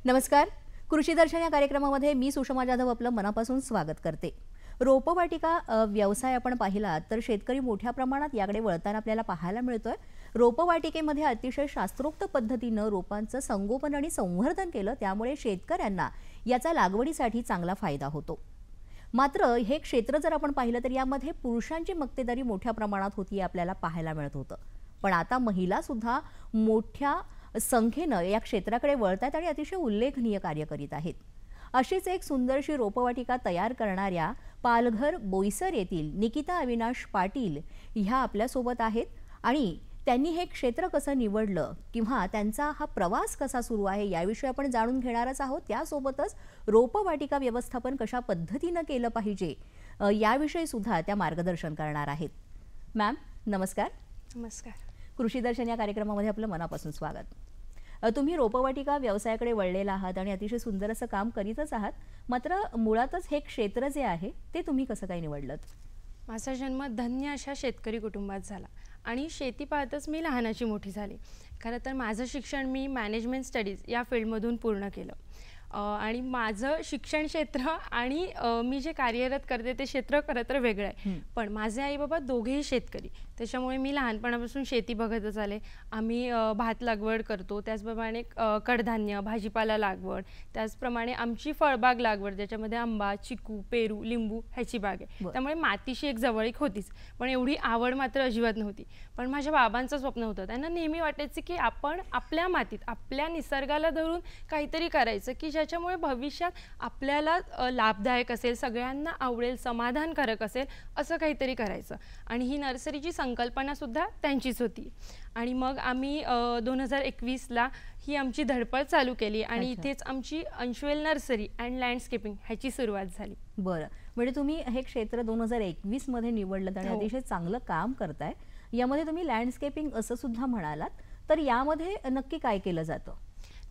नमस्कार. कृषी दर्शन या कार्यक्रमामध्ये मी सुषमा जाधव आपलं मनापासून स्वागत करते. रोपवाटिका व्यवसाय आपण पाहिला तर शेतकरी मोठ्या प्रमाणात याकडे वळताना आपल्याला पाहायला मिळतोय. रोपवाटिकेमध्ये अतिशय शास्त्रोक्त पद्धतीनं रोपांचं संगोपन आणि संवर्धन केलं, त्यामुळे शेतकऱ्यांना याचा लागवडीसाठी चांगला फायदा होतो. मात्र हे क्षेत्र जर आपण पाहिलं तर यामध्ये पुरुषांची मक्तेदारी मोठ्या प्रमाणात होती आपल्याला पाहायला मिळत होतं. पण आता महिला सुद्धा मोठ्या संख्येनं या क्षेत्राकडे वळतात आणि अतिशय उल्लेखनीय कार्य करीत आहेत. अशीच एक सुंदरशी रोपवाटिका तयार करणाऱ्या पालघर बोईसर येथील निकिता अविनाश पाटील ह्या आपल्यासोबत आहेत आणि त्यांनी हे क्षेत्र कसं निवडलं किंवा त्यांचा हा प्रवास कसा सुरू आहे याविषयी आपण जाणून घेणारच आहोत. त्यासोबतच रोपवाटिका व्यवस्थापन कशा पद्धतीनं केलं पाहिजे याविषयी सुद्धा त्या मार्गदर्शन करणार आहेत. मॅम नमस्कार. नमस्कार. कृषी दर्शन या कार्यक्रमामध्ये आपलं मनापासून स्वागत. तुम्ही रोपवाटिका व्यवसायाकडे वळलेला आहात आणि अतिशय सुंदर असं काम करीतच आहात. मात्र मुळातच हे क्षेत्र जे आहे ते तुम्ही कसं काय निवडलं? माझा जन्म धन्य अशा शेतकरी कुटुंबात झाला आणि शेती पाहतच मी लहानाची मोठी झाली. खरं तर माझं शिक्षण मी मॅनेजमेंट स्टडीज या फील्डमधून पूर्ण केलं आणि माझं शिक्षण क्षेत्र आणि मी जे कार्यरत करते ते क्षेत्र खरं तर वेगळं आहे. पण माझे आई बाबा दोघेही शेतकरी, त्याच्यामुळे मी लहानपणापासून शेती बघतच आले. आम्ही भात लागवड करतो, त्याचप्रमाणे कडधान्य भाजीपाला लागवड, त्याचप्रमाणे आमची फळबाग लागवड ज्याच्यामध्ये आंबा, चिकू, पेरू, लिंबू ह्याची बाग आहे. त्यामुळे मातीशी एक जवळीक होतीच, पण एवढी आवड मात्र अजिबात नव्हती. पण माझ्या बाबांचं स्वप्न होतं. त्यांना नेहमी वाटायचं की आपण आपल्या मातीत आपल्या निसर्गाला धरून काहीतरी करायचं की ज्याच्यामुळे भविष्यात आपल्याला लाभदायक असेल, सगळ्यांना आवडेल, समाधानकारक असेल असं काहीतरी करायचं. आणि ही नर्सरीची संकल्पना सुद्धा त्यांचीच होती. आणि मग आम्ही 2021ला ही आमची धडपड चालू केली आणि इथेच आमची अंशवेल नर्सरी अँड लँडस्केपिंग ह्याची सुरुवात झाली. बरं, म्हणजे तुम्ही हे क्षेत्र 2021 मध्ये निवडलं आणि अतिशय चांगलं काम करताय. यामध्ये तुम्ही लँडस्केपिंग असं सुद्धा म्हणालात, तर यामध्ये नक्की काय केलं जातं?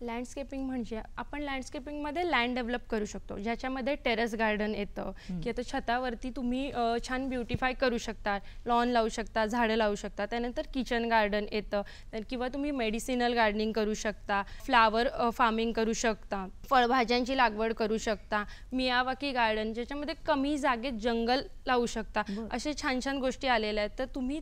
लँडस्केपिंग म्हणजे आपण लँडस्केपिंगमध्ये लँड डेव्हलप करू शकतो, ज्याच्यामध्ये टेरेस गार्डन येतं की आता छतावरती तुम्ही छान ब्युटिफाय करू शकता, लॉन लावू शकता, झाडं लावू शकता. त्यानंतर किचन गार्डन येतं, किंवा तुम्ही मेडिसिनल गार्डनिंग करू शकता, फ्लावर फार्मिंग करू शकता, फळभाज्यांची लागवड करू शकता, मियावाकी गार्डन ज्याच्यामध्ये कमी जागेत जंगल लावू शकता. असे छान छान गोष्टी आलेल्या आहेत, तर तुम्ही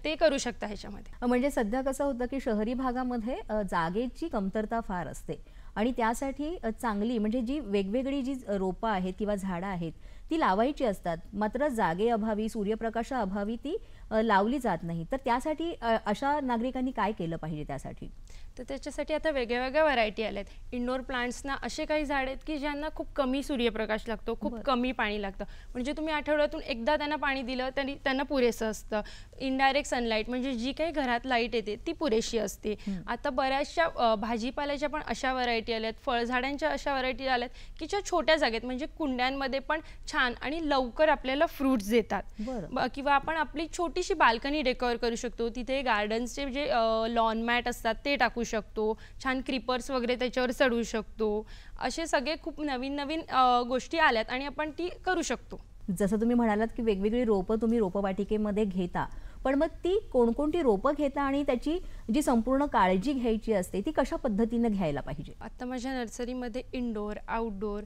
ते करू शकता ह्याच्यामध्ये. म्हणजे सध्या कसं होतं की शहरी भागामध्ये जागेची कमतरता फार असते आणि त्यासाठी चांगली म्हणजे जी वेगवेगळी जी रोपं आहेत किंवा झाडं आहेत ती लावायची असतात, मात्र जागेअभावी सूर्यप्रकाशाअभावी ती लावली जात नाही. तर त्यासाठी अशा नागरिकांनी काय केलं पाहिजे? त्यासाठी तर त्याच्यासाठी आता वेगवेगळ्या व्हरायटी आल्यात. इंडोर प्लांट्सना असे काही झाड आहेत की ज्यांना खूप कमी सूर्यप्रकाश लागतो, खूप कमी पाणी लागतं. म्हणजे तुम्ही आठवड्यातून एकदा त्यांना पाणी दिलं तरी त्यांना पुरेसं असतं. इनडायरेक्ट सनलाईट म्हणजे जी काही घरात लाईट येते ती पुरेशी असते. आता बऱ्याचशा भाजीपाल्याच्या पण अशा व्हरायटी आल्यात, फळझाडांच्या अशा व्हरायटी आल्यात की ज्या छोट्या जागेत म्हणजे कुंड्यांमध्ये पण छान आणि लवकर आपल्याला फ्रूट्स देतात. किंवा आपण आपली छोटीशी बाल्कनी डेकोर करू शकतो. तिथे गार्डन्सचे जे लॉन मॅट असतात ते टाकू शकतो, छान क्रीपर्स वगैरे त्याच्यावर चढवू शकतो. असे सगळे खूप नवीन नवीन गोष्टी आल्यात आणि आपण ती करू शकतो. जसं तुम्ही म्हणालात की वेगवेगळी रोपं तुम्ही रोपवाटिकेमध्ये घेता, पण मग ती कोणकोणती रोपं घेता आणि त्याची जी संपूर्ण काळजी घ्यायची असते ती कशा पद्धतीने घ्यायला पाहिजे? आता माझ्या नर्सरीमध्ये इंडोर, आउटडोर,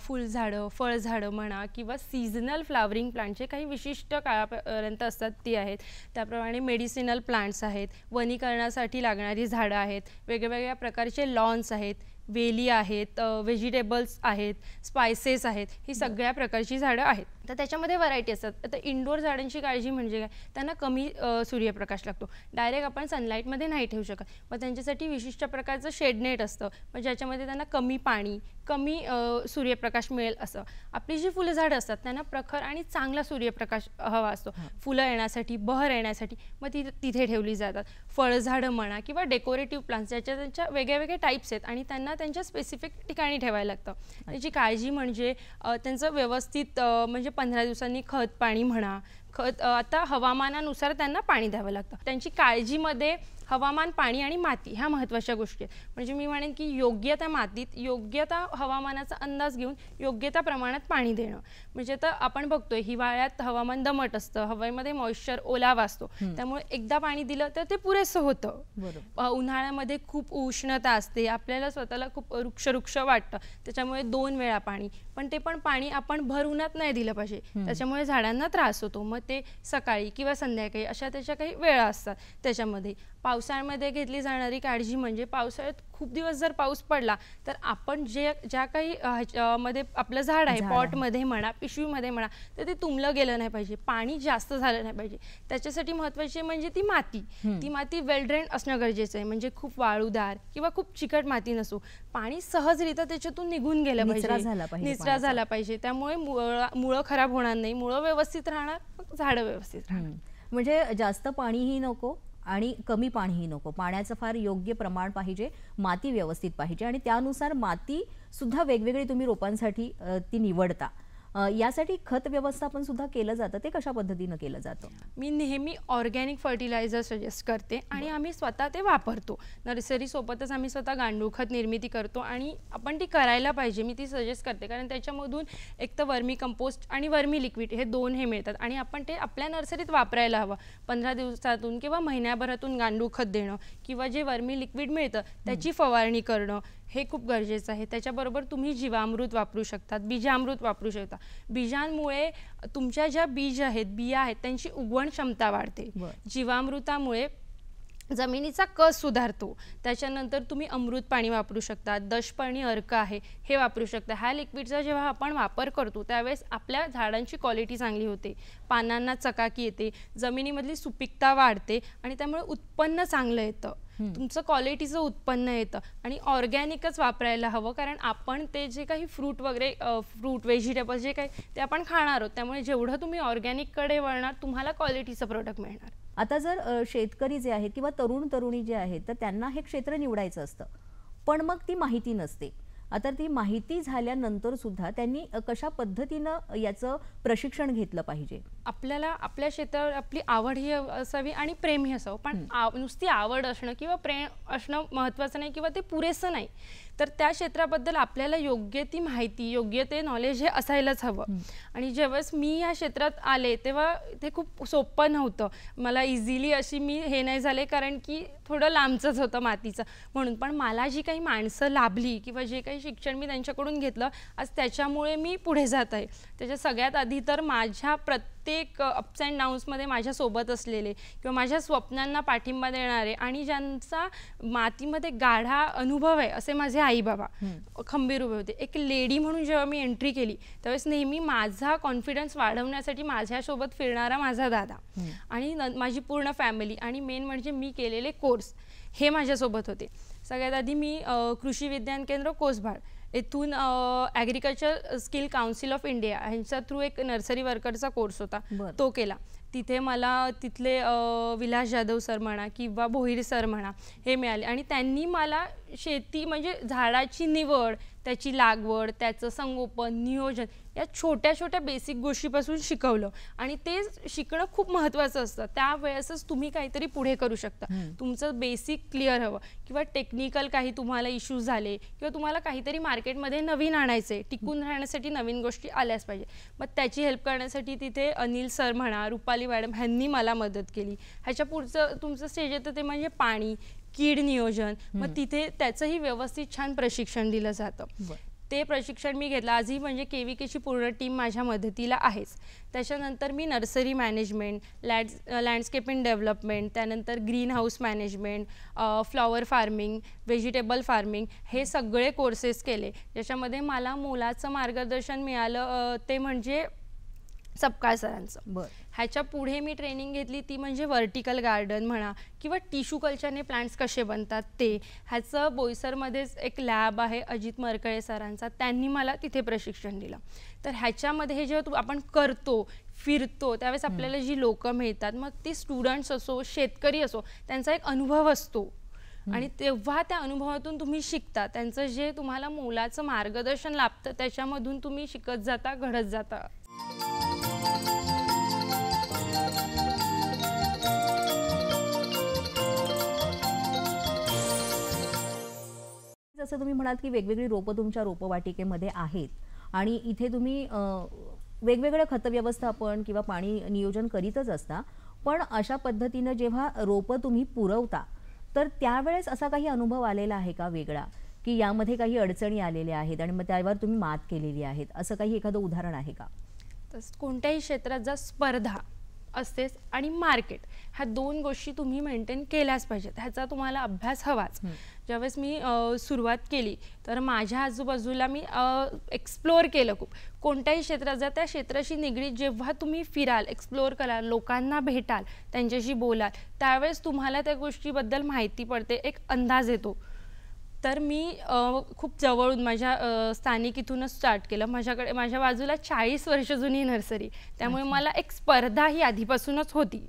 फुलझाडं, फळझाडं म्हणा किंवा सीझनल फ्लावरिंग प्लांटचे काही विशिष्ट काळापर्यंत असतात ती आहेत. त्याप्रमाणे मेडिसिनल प्लांट्स आहेत, वनीकरणासाठी लागणारी झाडं आहेत, वेगवेगळ्या प्रकारचे लॉन्स आहेत, वेली आहेत, व्हेजिटेबल्स आहेत, स्पायसेस आहेत, ही सगळ्या प्रकारची झाडं आहेत. तर त्याच्यामध्ये व्हरायटी असतात. आता इंडोर झाडांची काळजी म्हणजे काय, त्यांना कमी सूर्यप्रकाश लागतो, डायरेक्ट आपण सनलाईटमध्ये नाही ठेवू शकत. मग त्यांच्यासाठी विशिष्ट प्रकारचं शेडनेट असतं, मग ज्याच्यामध्ये त्यांना कमी पाणी, कमी सूर्यप्रकाश मिळेल असं. आपली जी फुलझाडं असतात त्यांना प्रखर आणि चांगला सूर्यप्रकाश हवा असतो फुलं येण्यासाठी, बहर येण्यासाठी. मग ती तिथे ठेवली जातात. फळझाडं म्हणा किंवा डेकोरेटिव्ह प्लांट्स ज्याच्या त्यांच्या वेगळ्या टाईप्स आहेत आणि त्यांना त्यांच्या स्पेसिफिक ठिकाणी ठेवायला लागतं. त्याची काळजी म्हणजे त्यांचं व्यवस्थित म्हणजे 15 दिवसांनी खत पाणी म्हणा, आता हवामानानुसार त्यांना पाणी द्यावं लागतं. त्यांची काळजीमध्ये हवामान, पाणी आणि माती ह्या महत्त्वाच्या गोष्टी आहेत. म्हणजे मी म्हणेन की योग्य त्या मातीत, योग्य त्या हवामानाचा अंदाज घेऊन योग्य त्या प्रमाणात पाणी देणं. म्हणजे आता आपण बघतोय हिवाळ्यात हवामान दमट असतं, हवेमध्ये मॉइश्चर ओलावा असतो, त्यामुळे एकदा पाणी दिलं तर ते पुरेसं होतं. उन्हाळ्यामध्ये खूप उष्णता असते, आपल्याला स्वतःला खूप रुक्ष वाटतं, त्याच्यामुळे 2 वेळा पाणी. पण ते पाणी आपण भर उन्हात नाही दिलं पाहिजे, त्याच्यामुळे झाडांना त्रास होतो. मग ते सकाळी किंवा संध्याकाळी अशा त्याच्या काही वेळा असतात. त्याच्यामध्ये पावसाळ्यामध्ये घेतली जाणारी काळजी म्हणजे पावसाळ्यात खूप दिवस जर पाऊस पडला तर आपण ज्या काही मध्ये आपलं झाड आहे, पॉटमध्ये म्हणा, पिशवीमध्ये म्हणा, तर ते तुंबलं गेलं नाही पाहिजे, पाणी जास्त झालं नाही पाहिजे. त्याच्यासाठी महत्त्वाची म्हणजे ती माती वेल ड्रेन असणं गरजेचं आहे. म्हणजे खूप वाळूदार किंवा खूप चिकट माती नसो, पाणी सहजरित्या त्याच्यातून निघून गेलं पाहिजे, निचरा झाला पाहिजे. त्यामुळे मुळं खराब होणार नाही, मुळं व्यवस्थित राहणार, झाडं व्यवस्थित राहणार. म्हणजे जास्त पाणीही नको आणि कमी पाणीही नको, पाण्याचं फार योग्य प्रमाण पाहिजे, माती व्यवस्थित पाहिजे आणि त्यानुसार माती सुद्धा वेगवेगळी तुम्ही रोपांसाठी ती निवडता. यासाठी खत व्यवस्थापन सुद्धा केलं जातं, ते कशा पद्धतीनं केलं जातं? मी नेहमी ऑर्गॅनिक फर्टिलायझर सजेस्ट करते आणि आम्ही स्वतः ते वापरतो. नर्सरीसोबतच आम्ही स्वतः गांडूळ खत निर्मिती करतो आणि आपण ती करायला पाहिजे, मी ती सजेस्ट करते. कारण त्याच्यामधून एक तर वर्मी कंपोस्ट आणि वर्मी लिक्विड हे 2 हे मिळतात आणि आपण ते आपल्या नर्सरीत वापरायला हवं. 15 दिवसातून किंवा महिन्याभरातून गांडूळ खत देणं किंवा जे वर्मी लिक्विड मिळतं त्याची फवारणी करणं हे खूप गरजेचं आहे. त्याच्याबरोबर तुम्ही जीवामृत वापरू शकतात, बीजामृत वापरू शकता. बीजांमुळे तुमच्या ज्या बिया आहेत त्यांची उगवण क्षमता वाढते. जीवामृतामुळे जमिनीचा कस सुधारतो. त्याच्यानंतर तुम्ही अमृत पाणी वापरू शकता, दशपर्णी अर्क आहे हे वापरू शकता. ह्या लिक्विडचा जेव्हा आपण वापर करतो त्यावेळेस आपल्या झाडांची क्वालिटी चांगली होते, पानांना चकाकी येते, जमिनीमधली सुपीकता वाढते आणि त्यामुळे उत्पन्न चांगलं येतं, तुमचं क्वालिटीचं उत्पन्न येतं. आणि ऑर्गॅनिकच वापरायला हवं, कारण आपण ते जे काही फ्रूट व्हेजिटेबल्स जे काही ते आपण खाणार आहोत, त्यामुळे जेवढं तुम्ही ऑर्गॅनिककडे वळणार तुम्हाला क्वालिटीचं प्रोडक्ट मिळणार. आता जर शेतकरी जे आहेत किंवा तरुण तरुणी जे आहेत तर त्यांना हे क्षेत्र निवडायचं असतं, पण मग ती माहिती नसते. आता ती माहिती झाल्यानंतर सुद्धा त्यांनी कशा पद्धतीनं याचं प्रशिक्षण घेतलं पाहिजे? आपल्याला आपल्या क्षेत्रावर आपली आवड ही असावी आणि प्रेम ही असावं. पण नुसती आवड असणं किंवा प्रेम असणं महत्त्वाचं नाही किंवा ते पुरेसं नाही. तर त्या क्षेत्राबद्दल आपल्याला योग्य ती माहिती, योग्य ते नॉलेज हे असायलाच हवं. आणि जेव्हाच मी या क्षेत्रात आले तेव्हा ते खूप सोपं नव्हतं. मला इझिली अशी मी हे नाही झाले, कारण की थोडं लांबचंच होतं मातीचं म्हणून. पण मला जी काही माणसं लाभली किंवा जे काही शिक्षण मी त्यांच्याकडून घेतलं, आज त्याच्यामुळे मी पुढे जात आहे. त्याच्या सगळ्यात आधी तर माझ्या प्रत्येक अप्स अँड डाऊन्समध्ये माझ्यासोबत असलेले किंवा माझ्या स्वप्नांना पाठिंबा देणारे आणि ज्यांचा मातीमध्ये गाढा अनुभव आहे असे माझे आई बाबा खंबीर उभे होते. एक लेडी म्हणून जेव्हा मी एंट्री केली त्यावेळेस नेहमी माझा कॉन्फिडन्स वाढवण्यासाठी माझ्यासोबत फिरणारा माझा दादा आणि माझी पूर्ण फॅमिली आणि मेन म्हणजे मी केलेले कोर्स हे माझ्यासोबत होते. सगळ्यात आधी मी कृषी विज्ञान केंद्र कोसभाड येथून agriculture skill council of India ह्यांच्या थ्रू एक नर्सरी वर्करचा कोर्स होता, तो केला. तिथे मला तिथले विलास जाधव सर म्हणा किंवा भोईर सर म्हणा हे मिळाले आणि त्यांनी मला शेती म्हणजे झाडाची निवड, त्याची लागवड, त्याचं संगोपन, नियोजन या छोट्या छोट्या बेसिक गोष्टीपासून शिकवलं. आणि ते शिकणं खूप महत्त्वाचं असतं. त्यावेळेसच तुम्ही काहीतरी पुढे करू शकता. तुमचं बेसिक क्लिअर हवं किंवा टेक्निकल काही तुम्हाला इश्यूज झाले किंवा तुम्हाला काहीतरी मार्केटमध्ये नवीन आणायचं आहे, टिकून राहण्यासाठी नवीन गोष्टी आल्याच पाहिजे. मग त्याची हेल्प करण्यासाठी तिथे अनिल सर म्हणा, रुपाली मॅडम ह्यांनी मला मदत केली. ह्याच्या पुढचं तुमचं स्टेज येतं ते म्हणजे पाणी, कीड नियोजन. मग तिथे त्याचंही व्यवस्थित छान प्रशिक्षण दिलं जातं. ते प्रशिक्षण मी घेतलं. आजही म्हणजे केव्हीकेची पूर्ण टीम माझ्या मदतीला आहेच. त्याच्यानंतर मी नर्सरी मॅनेजमेंट, लँडस्केपिंग डेव्हलपमेंट, त्यानंतर green house management, flower farming, vegetable farming हे सगळे कोर्सेस केले, ज्याच्यामध्ये मला मोलाचं मार्गदर्शन मिळालं. ते म्हणजे सपकाळ सरांचं. बर. ह्याच्या पुढे मी ट्रेनिंग घेतली ती म्हणजे व्हर्टिकल गार्डन म्हणा किंवा टिश्यू कल्चरने प्लांट्स कसे बनतात ते. ह्याचं बोईसरमध्येच एक लॅब आहे अजित मरकळे सरांचा, त्यांनी मला तिथे प्रशिक्षण दिलं. तर ह्याच्यामध्ये हे जेव्हा आपण करतो, फिरतो, त्यावेळेस आपल्याला जी लोकं मिळतात, मग ती स्टुडंट्स असो, शेतकरी असो, त्यांचा एक अनुभव असतो आणि तेव्हा त्या अनुभवातून तुम्ही शिकता. त्यांचं जे तुम्हाला मोलाचं मार्गदर्शन लाभतं त्याच्यामधून तुम्ही शिकत जाता, घडत जाता. जसं तुम्ही म्हणाल की वेगवेगळी रोपं तुमच्या रोपवाटिकेमध्ये आहेत आणि इथे तुम्ही वेगवेगळ्या खत व्यवस्थापन किंवा पाणी नियोजन करीतच असता, पण अशा पद्धतीनं जेव्हा रोपं तुम्ही पुरवता तर त्यावेळेस असा काही अनुभव आलेला आहे का वेगळा, की यामध्ये काही अडचणी आलेल्या आहेत आणि मग त्यावर तुम्ही मात केलेली आहेत, असं काही एखादं उदाहरण आहे का? तर कोणत्याही क्षेत्रात जर स्पर्धा असतेच आणि मार्केट, ह्या दोन गोष्टी तुम्ही मेंटेन केल्याच पाहिजेत. ह्याचा तुम्हाला अभ्यास हवाच. ज्यावेळेस मी सुरुवात केली तर माझ्या आजूबाजूला मी एक्सप्लोअर केलं खूप. कोणत्याही क्षेत्रात जर त्या क्षेत्राशी निगडीत जेव्हा तुम्ही फिराल, एक्सप्लोअर कराल, लोकांना भेटाल, त्यांच्याशी बोलाल, त्यावेळेस तुम्हाला त्या गोष्टीबद्दल माहिती पडते, एक अंदाज येतो. तर मी खूप जवळून माझ्या स्थानिक इथूनच स्टार्ट केलं. माझ्या बाजूला 40 वर्ष जुनी नर्सरी, त्यामुळे मला एक स्पर्धा ही आधीपासूनच होती.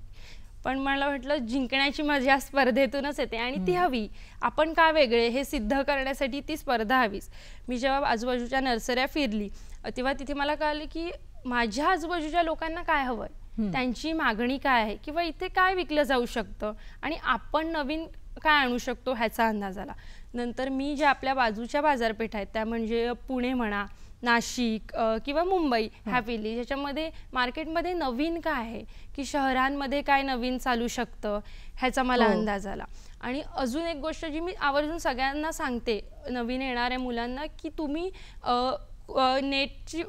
पण मला वाटलं जिंकण्याची मजा स्पर्धेतूनच येते आणि ती हवी. आपण का वेगळे हे सिद्ध करण्यासाठी ती स्पर्धा हवीच. मी जेव्हा आजूबाजूच्या नर्सऱ्या फिरली तेव्हा तिथे मला कळलं की माझ्या आजूबाजूच्या लोकांना काय हवंय, त्यांची मागणी काय आहे किंवा इथे काय विकलं जाऊ शकतं आणि आपण नवीन काय आणू शकतो ह्याचा अंदाज आला. नंतर मी ज्या आपल्या बाजूच्या बाजारपेठ आहेत त्या म्हणजे पुणे म्हणा, नाशिक किंवा मुंबई ह्या फिरली, ज्याच्यामध्ये मार्केटमध्ये नवीन काय आहे की शहरांमध्ये काय नवीन चालू शकतं ह्याचा मला अंदाज आला. आणि अजून एक गोष्ट जी मी आवर्जून सगळ्यांना सांगते नवीन येणाऱ्या मुलांना, की तुम्ही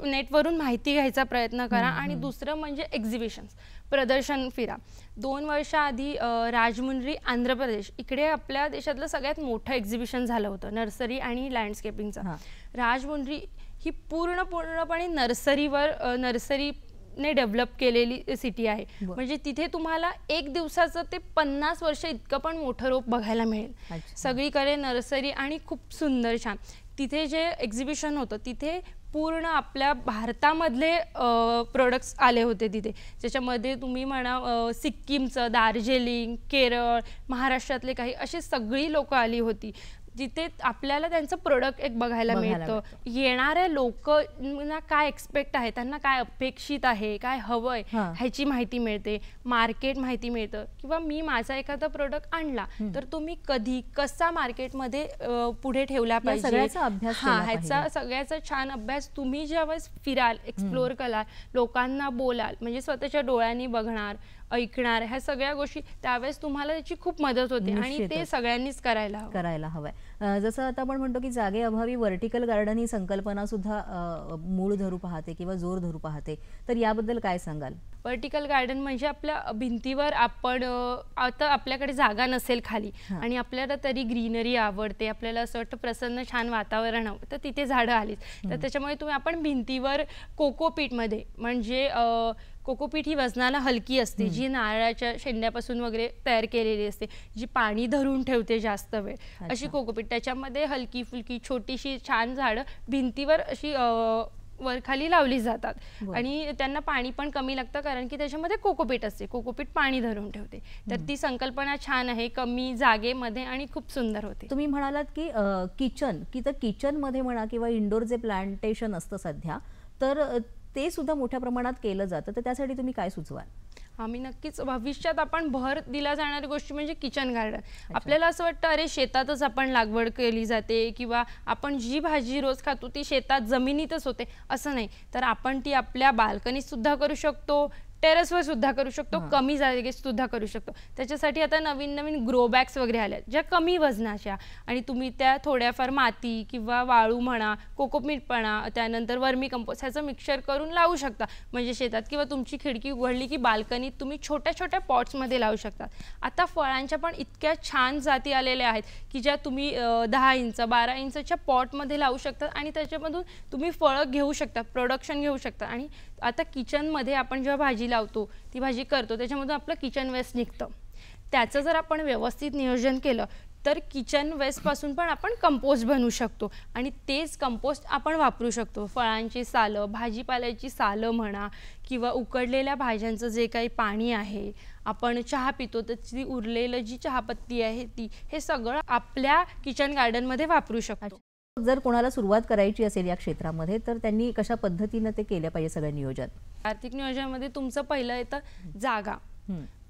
नेटवरून माहिती घ्यायचा प्रयत्न करा. आणि दुसरं म्हणजे एक्झिबिशन्स, प्रदर्शन फिरा. 2 वर्षाआधी राजमुंद्री आंध्र प्रदेश इकडे आपल्या देशातलं सगळ्यात मोठं एक्झिबिशन झालं होतं नर्सरी आणि लँडस्केपिंगचं. राजमुंद्री ही पूर्णपणे नर्सरीने डेव्हलप केलेली सिटी आहे. म्हणजे तिथे तुम्हाला 1 दिवसाचं ते 50 वर्ष इतकं पण मोठं रोप बघायला मिळेल. सगळीकडे नर्सरी आणि खूप सुंदर छान. तिथे जे एक्झिबिशन होतं तिथे पूर्ण आपल्या भारतामधले प्रोडक्ट्स आले होते तिथे, ज्याच्यामध्ये तुम्ही म्हणा सिक्कीमचं, दार्जिलिंग, केरळ, महाराष्ट्रातले काही अशी सगळी लोकं आली होती. जिथे आपल्याला त्यांचं प्रोडक्ट एक बघायला मिळतं. येणाऱ्या लोकांना काय एक्सपेक्ट आहे, त्यांना काय अपेक्षित आहे, काय हवंय ह्याची माहिती मिळते, मार्केट माहिती मिळतं. किंवा मी माझा एखादा प्रोडक्ट आणला तर तो मी कधी कसा मार्केटमध्ये पुढे ठेवला पाहिजे, ह्याचा सगळ्याचा छान अभ्यास तुम्ही ज्यावेळेस फिराल, एक्सप्लोअर कराल, लोकांना बोलाल, म्हणजे स्वतःच्या डोळ्यांनी बघणार, ऐकणार, ह्या सगळ्या गोष्टी, त्यावेळेस तुम्हाला त्याची खूप मदत होते आणि ते सगळ्यांनीच करायला हवंय. जसं आता आपण म्हणतो की जागेअभावी व्हर्टिकल गार्डन ही संकल्पना सुद्धा मूळ धरू पाहते किंवा जोर धरू पाहते, तर याबद्दल काय सांगाल? व्हर्टिकल गार्डन म्हणजे आपल्या भिंतीवर आपण आता आपल्याकडे जागा नसेल खाली आणि आपल्याला तरी ग्रीनरी आवडते, आपल्याला असं वाटतं प्रसन्न छान वातावरण हवं, तर तिथे झाडं आलीच. तर त्याच्यामुळे आपण भिंतीवर कोकोपीटमध्ये, म्हणजे कोकोपीट ही वजनाला हलकी असते, जी नारळाच्या शेंड्यापासून वगैरे तयार केलेली असते, जी पाणी धरून ठेवते जास्त वेळ, अशी कोकोपीट. त्याच्यामध्ये हलकी फुलकी छोटीशी छान झाडं भिंतीवर अशी वरखाली लावली जातात आणि त्यांना पाणी पण कमी लागतं, कारण की त्याच्यामध्ये कोकोपीट असते, कोकोपीट पाणी धरून ठेवते. तर ती संकल्पना छान आहे, कमी जागेमध्ये आणि खूप सुंदर होते. तुम्ही म्हणालात की किचनमध्ये म्हणा किंवा इंडोर जे प्लांटेशन असतं सध्या, तर ते सुद्धा मोठ्या प्रमाणात केलं जातं, तर त्यासाठी तुम्ही काय सुचवाल? आम्ही नक्कीच भविष्यात आपण भर दिला जाणारी गोष्ट म्हणजे किचन गार्डन. आपल्याला असं वाटतं अरे शेतातच आपण लागवड केली जाते किंवा आपण जी भाजी रोज खातो ती शेतात जमिनीतच होते, असं नाही. तर आपण ती आपल्या बाल्कनीत सुद्धा करू शकतो, टेरेसवर सुद्धा करू शकतो, कमी जागेत सुद्धा करू शकतो. त्याच्यासाठी आता नवीन नवीन ग्रो बॅग्स वगैरे आल्या ज्या कमी वजनाच्या आणि तुम्ही त्या थोड्याफार माती किंवा वाळू म्हणा, कोकोपीट म्हणा, त्यानंतर वर्मी कंपोस्ट ह्याचं मिक्सचर करून लावू शकता. म्हणजे शेतात किंवा तुमची खिडकी उघडली की बाल्कनीत तुम्ही छोट्या छोट्या पॉट्समध्ये लावू शकता. आता फळांच्या पण इतक्या छान जाती आलेल्या आहेत की ज्या तुम्ही 10 इंच 12 इंचच्या पॉटमध्ये लावू शकता आणि त्याच्यामधून तुम्ही फळं घेऊ शकता, प्रोडक्शन घेऊ शकता. आणि आता किचनमध्ये आपण जेव्हा भाजी लावतो, ती भाजी करतो, त्याच्यामधून आपलं किचन वेस्ट निघतं. त्याचं जर आपण व्यवस्थित नियोजन केलं तर किचन वेस्टपासून पण आपण कंपोस्ट बनवू शकतो आणि तेच कंपोस्ट आपण वापरू शकतो. फळांची सालं, भाजीपाल्याची सालं म्हणा किंवा उकडलेल्या भाज्यांचं जे काही पाणी आहे, आपण चहा पितो त्याची उरलेलं जी चहापत्ती आहे ती, हे सगळं आपल्या किचन गार्डनमध्ये वापरू शकतो. जर कोणाला सुरुवात करायची असेल या क्षेत्रामध्ये तर त्यांनी कशा पद्धतीने ते केलं पाहिजे सगळं नियोजन? आर्थिक नियोजनामध्ये तुमचं पहिलं येतं जागा.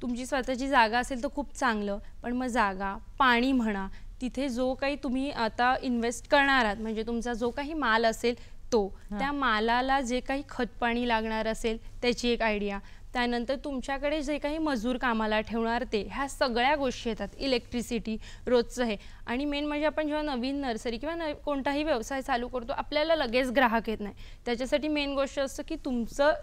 तुमची स्वतःची जागा असेल तर खूप चांगलं, पण मग जागा, पाणी म्हणा, तिथे जो काही तुम्ही आता इन्व्हेस्ट करणार आहात म्हणजे तुमचा जो काही माल असेल तो, त्या मालाला जे काही खत पाणी लागणार असेल त्याची एक आयडिया, त्यानंतर तुमच्याकडे जे काही मजूर कामाला ठेवणार ते, ह्या सगळ्या गोष्टी येतात. इलेक्ट्रिसिटी रोजचं आहे. आणि मेन म्हणजे आपण जेव्हा नवीन नर्सरी किंवा कोणताही व्यवसाय चालू करतो आपल्याला लगेच ग्राहक येत नाही. त्याच्यासाठी मेन गोष्ट असतं की तुमचं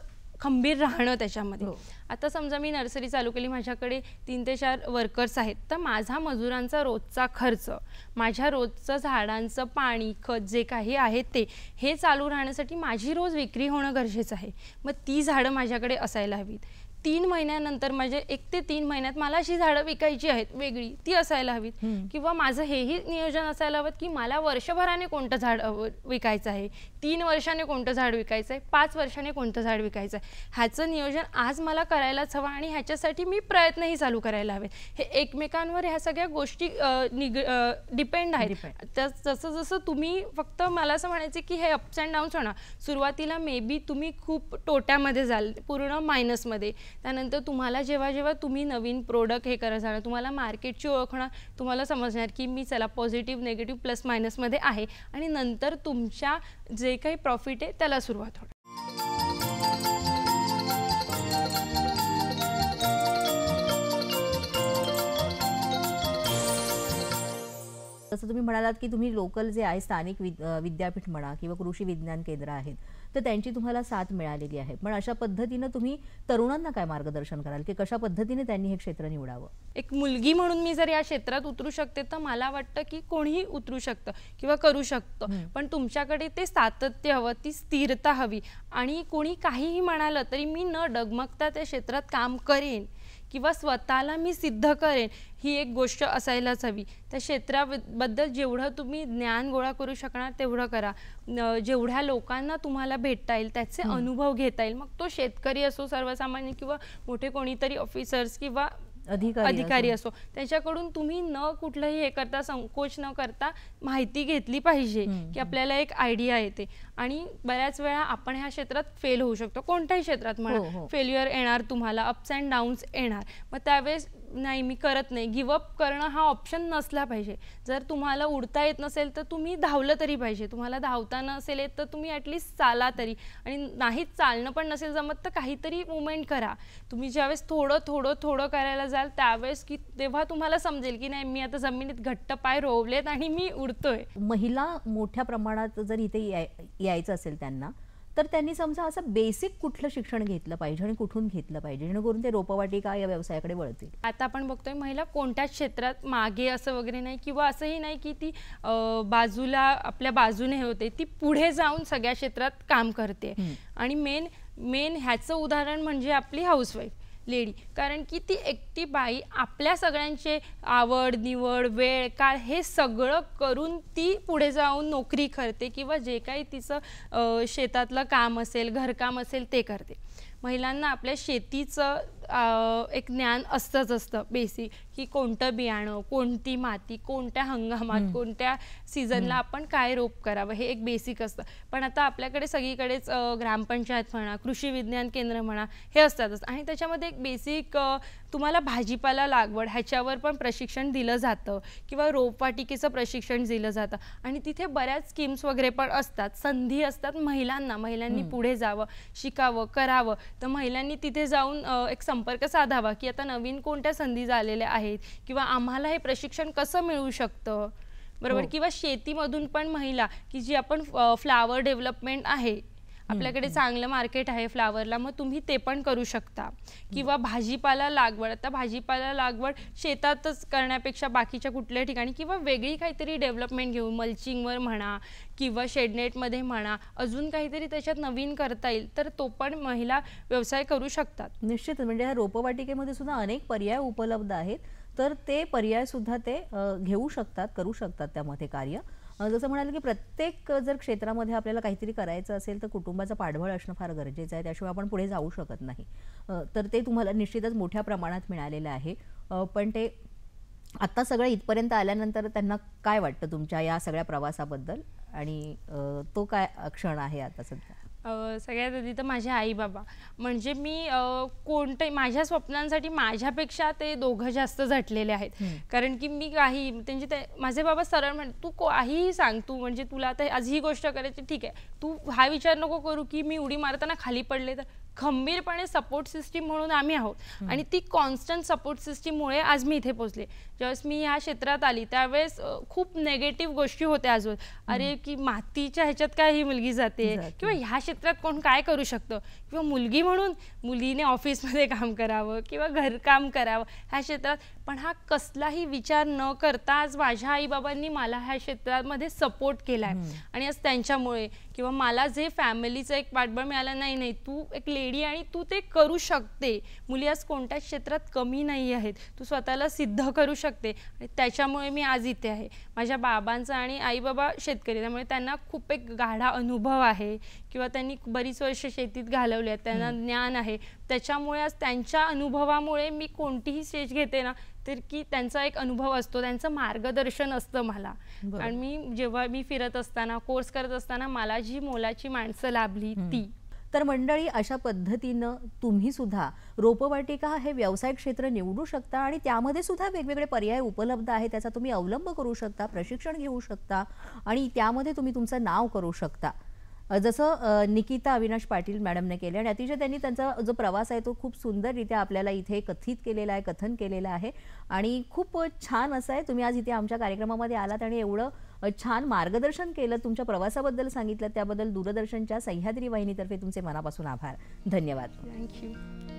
खंबीर राहणं त्याच्यामध्ये. आता समजा मी नर्सरी चालू केली, माझ्याकडे 3 ते 4 वर्कर्स आहेत, तर माझा मजुरांचा रोजचा खर्च, माझ्या रोजचं झाडांचं पाणी, खत जे काही आहे ते, हे चालू राहण्यासाठी माझी रोज विक्री होणं गरजेचं आहे. मग ती झाडं माझ्याकडे असायला हवीत. 3 महिन्यानंतर म्हणजे 1 ते 3 महिन्यात मला जी झाडं विकायची आहेत वेगळी ती असायला हवीत. किंवा माझं हेही नियोजन असायला हवं की मला वर्षभराने कोणतं झाड विकायचं आहे, 3 वर्षाने कोणतं झाड विकायचं आहे, 5 वर्षाने कोणतं झाड विकायचं आहे, ह्याचं नियोजन आज मला करायलाच हवं आणि ह्याच्यासाठी मी प्रयत्नही चालू करायला हवे. हे एकमेकांवर ह्या सगळ्या गोष्टी डिपेंड आहेत. जसं जसं तुम्ही फक्त मला असं म्हणायचं की हे अप्स अँड डाऊन्स होणार. सुरुवातीला मे बी तुम्ही खूप तोट्यामध्ये जाल, पूर्ण मायनसमध्ये. त्यानंतर तुम्हाला जेव्हा जेव्हा तुम्ही नवीन प्रोडक्ट हे करत जाणार, तुम्हाला मार्केटची ओळख होणार, तुम्हाला समजणार की मी चला पॉझिटिव्ह, नेगेटिव्ह, प्लस मायनसमध्ये आहे आणि नंतर तुमच्या जे काही प्रॉफिट आहे त्याला सुरुवात होणार. जसं तुम्ही म्हणालात की तुम्ही लोकल जे आहे स्थानिक विद्यापीठ म्हणा किंवा कृषी विज्ञान केंद्र आहेत तर त्यांची तुम्हाला साथ मिळालेली आहे. पण अशा पद्धतीने तुम्ही तरुणांना काय मार्गदर्शन कराल की कशा पद्धतीने त्यांनी हे क्षेत्र निवडावं? एक मुलगी म्हणून मी जर या क्षेत्रात उतरू शकते तर मला वाटतं की कोणीही उतरू शकतं किंवा करू शकतं. पण तुमच्याकडे ते सातत्य हवं, ती स्थिरता हवी. आणि कोणी काहीही म्हणालं तरी मी न डगमगता त्या क्षेत्रात काम करेन किंवा स्वतःला मी सिद्ध करेन, ही एक गोष्ट असायलाच हवी. त्या क्षेत्राबद्दल जेवढं तुम्ही ज्ञान गोळा करू शकणार तेवढं करा. जेवढ्या लोकांना तुम्हाला भेटता येईल, त्याचे अनुभव घेता येईल, मग तो शेतकरी असो, सर्वसामान्य किंवा मोठे कोणीतरी ऑफिसर्स किंवा अधिकारी असो, त्याच्याकडून तुम्ही न कुठलंही हे करता, संकोच न करता माहिती घेतली पाहिजे की आपल्याला एक आयडिया येते. आणि बऱ्याच वेळा आपण ह्या क्षेत्रात फेल होऊ शकतो, कोणत्याही क्षेत्रात म्हणा. फेल्युअर येणार तुम्हाला, अप्स अँड डाऊन्स येणार. मग त्यावेळेस नाही मी करत नाही, गिवअप करणं हा ऑप्शन नसला पाहिजे. जर तुम्हाला उडता येत नसेल तर तुम्ही धावलं तरी पाहिजे. तुम्हाला धावता नसेल येत तर तुम्ही ॲटलिस्ट चाला तरी. आणि नाही चालणं पण नसेल जमत तर काहीतरी मुवमेंट करा. तुम्ही ज्यावेळेस थोडं थोडं थोडं करायला जाल त्यावेळेस की तेव्हा तुम्हाला समजेल की नाही मी आता जमिनीत घट्ट पाय रोवलेत आणि मी उडतोय. महिला मोठ्या प्रमाणात जर इथे यायचं असेल त्यांना तर त्यांनी समजा असं बेसिक कुठलं शिक्षण घेतलं पाहिजे आणि कुठून घेतलं पाहिजे जेणेकरून ते रोपवाटिका या व्यवसायाकडे वळतील? आता आपण बघतोय महिला कोणत्याच क्षेत्रात मागे असं वगैरे नाही किंवा असंही नाही की ती बाजूला आपल्या बाजूने होते, ती पुढे जाऊन सगळ्या क्षेत्रात काम करते. आणि मेन ह्याचं उदाहरण म्हणजे आपली हाऊसवाईफ लेडी. कारण की ती एकटी बाई आपल्या सगळ्यांचे आवड निवड वेळ काळ हे सगळं करून ती पुढे जाऊन नोकरी करते किंवा जे काही तिचं शेतातलं काम असेल, घरकाम असेल ते करते. महिलांना आपल्या शेतीचं एक ज्ञान असतं बेसिक, की कोणतं बियाणं, कोणती माती, कोणत्या हंगामात, कोणत्या सीझनला आपण काय रोप करावं, हे एक बेसिक असतं. पण आता आपल्याकडे सगळीकडेच ग्रामपंचायत म्हणा, कृषी विज्ञान केंद्र म्हणा, हे असतातच. आणि त्याच्यामध्ये एक बेसिक तुम्हाला भाजीपाला लागवड ह्याच्यावर पण प्रशिक्षण दिलं जातं किंवा रोपवाटिकेचं प्रशिक्षण दिलं जातं. आणि तिथे बऱ्याच स्कीम्स वगैरे पण असतात, संधी असतात महिलांनी पुढे जावं, शिकावं, करावं. तर महिलांनी तिथे जाऊन एक संपर्क साधावा, की आता नवीन कोणत्या संधी झालेल्या आहेत किंवा आम्हाला हे प्रशिक्षण कसं मिळू शकतं, बरोबर. हो. किंवा शेतीमधून पण महिला, की जी आपण फ्लावर डेव्हलपमेंट आहे, आपल्याकडे चांगलं मार्केट आहे फ्लावरला, मग तुम्ही ते पण करू शकता. किंवा भाजीपाला लागवड, आता भाजीपाला लागवड शेतातच करण्यापेक्षा बाकीच्या कुठल्या ठिकाणी किंवा वेगळी काहीतरी डेव्हलपमेंट घेऊन मल्चिंगवर म्हणा किंवा शेडनेटमध्ये म्हणा, अजून काहीतरी त्याच्यात नवीन करता येईल तर तो पण महिला व्यवसाय करू शकतात. निश्चित, म्हणजे ह्या रोपवाटिकेमध्ये सुद्धा अनेक पर्याय उपलब्ध आहेत, तर ते पर्याय सुद्धा ते घेऊ शकतात, करू शकतात त्यामध्ये कार्य. जसं म्हणाले की प्रत्येक जर क्षेत्रामध्ये आपल्याला काहीतरी करायचं असेल तर कुटुंबाचं पाठबळ असणं फार गरजेचं आहे, त्याशिवाय आपण पुढे जाऊ शकत नाही. तर ते तुम्हाला निश्चितच मोठ्या प्रमाणात मिळालेलं आहे. पण ते आत्ता सगळं इथपर्यंत आल्यानंतर त्यांना काय वाटतं तुमच्या या सगळ्या प्रवासाबद्दल, आणि तो काय क्षण आहे आता सध्या? सगळ्यात आधी तर माझे आई-बाबा. म्हणजे मी कोणत्याही माझ्या स्वप्नांसाठी माझ्यापेक्षा ते दोघं जास्त झटलेले आहेत. कारण की मी काही त्यांचे ते माझे बाबा सरळ म्हणतात, "तू काहीही सांग, तू म्हणजे तुला आता आज ही गोष्ट करायची, ठीक आहे. तू हा विचार नको करू की मी उडी मारताना खाली पडले तर." खंबीरपणे सपोर्ट सिस्टीम म्हणून आम्ही आहोत आणि ती कॉन्स्टंट सपोर्ट सिस्टीममुळे आज मी इथे पोहोचले. ज्यावेळेस मी ह्या क्षेत्रात आली त्यावेळेस खूप नेगेटिव्ह गोष्टी होत्या अजून. अरे, की मातीच्या ह्याच्यात काय ही मुलगी जाते किंवा ह्या क्षेत्रात कोण काय करू शकतं किंवा मुलगी म्हणून मुलीने ऑफिसमध्ये काम करावं किंवा घरकाम करावं ह्या क्षेत्रात. पण हा कसलाही विचार न करता आज माझ्या आईबाबांनी मला ह्या क्षेत्रामध्ये सपोर्ट केला आहे आणि आज त्यांच्यामुळे किंवा मला जे फॅमिलीचं एक पाठबळ मिळालं, नाही नाही तू एक लेडी आणि तू ते करू शकते, मुली आज कोणत्याच क्षेत्रात कमी नाही आहेत, तू स्वतःला सिद्ध करू शकते आणि त्याच्यामुळे मी आज इथे आहे. माझ्या बाबांचा आणि आईबाबा शेतकरी, त्यामुळे त्यांना खूप एक गाढा अनुभव आहे किंवा त्यांनी बरीच वर्ष शेतीत घालवली आहेत, त्यांना ज्ञान आहे. त्याच्यामुळे आज त्यांच्या अनुभवामुळे मी कोणतीही स्टेज घेते ना तर की त्यांचा एक अनुभव असतो, त्यांचं मार्गदर्शन असतं मला. आणि मी जेव्हा मी फिरत असताना कोर्स करत असताना मला जी मोलाची माणसं लाभली ती. तर मंडळी, अशा पद्धतीनं तुम्ही सुद्धा रोपवाटिका हे व्यवसाय क्षेत्र निवडू शकता आणि त्यामध्ये सुद्धा वेगवेगळे पर्याय उपलब्ध आहेत, त्याचा तुम्ही अवलंब करू शकता, प्रशिक्षण घेऊ शकता आणि त्यामध्ये तुम्ही तुमचं नाव करू शकता. जसं निकिता अविनाश पाटील मॅडमने केले आणि अतिशय त्यांनी त्यांचा जो प्रवास आहे तो खूप सुंदररित्या आपल्याला इथे कथित केलेला आहे, कथन केलेलं आहे आणि खूप छान असं आहे. तुम्ही आज इथे आमच्या कार्यक्रमामध्ये आलात आणि एवढं छान मार्गदर्शन केलं, तुमच्या प्रवासाबद्दल सांगितलं, त्याबद्दल दूरदर्शनच्या सह्याद्री वाहिनीतर्फे तुमचे मनापासून आभार. धन्यवाद. थँक्यू.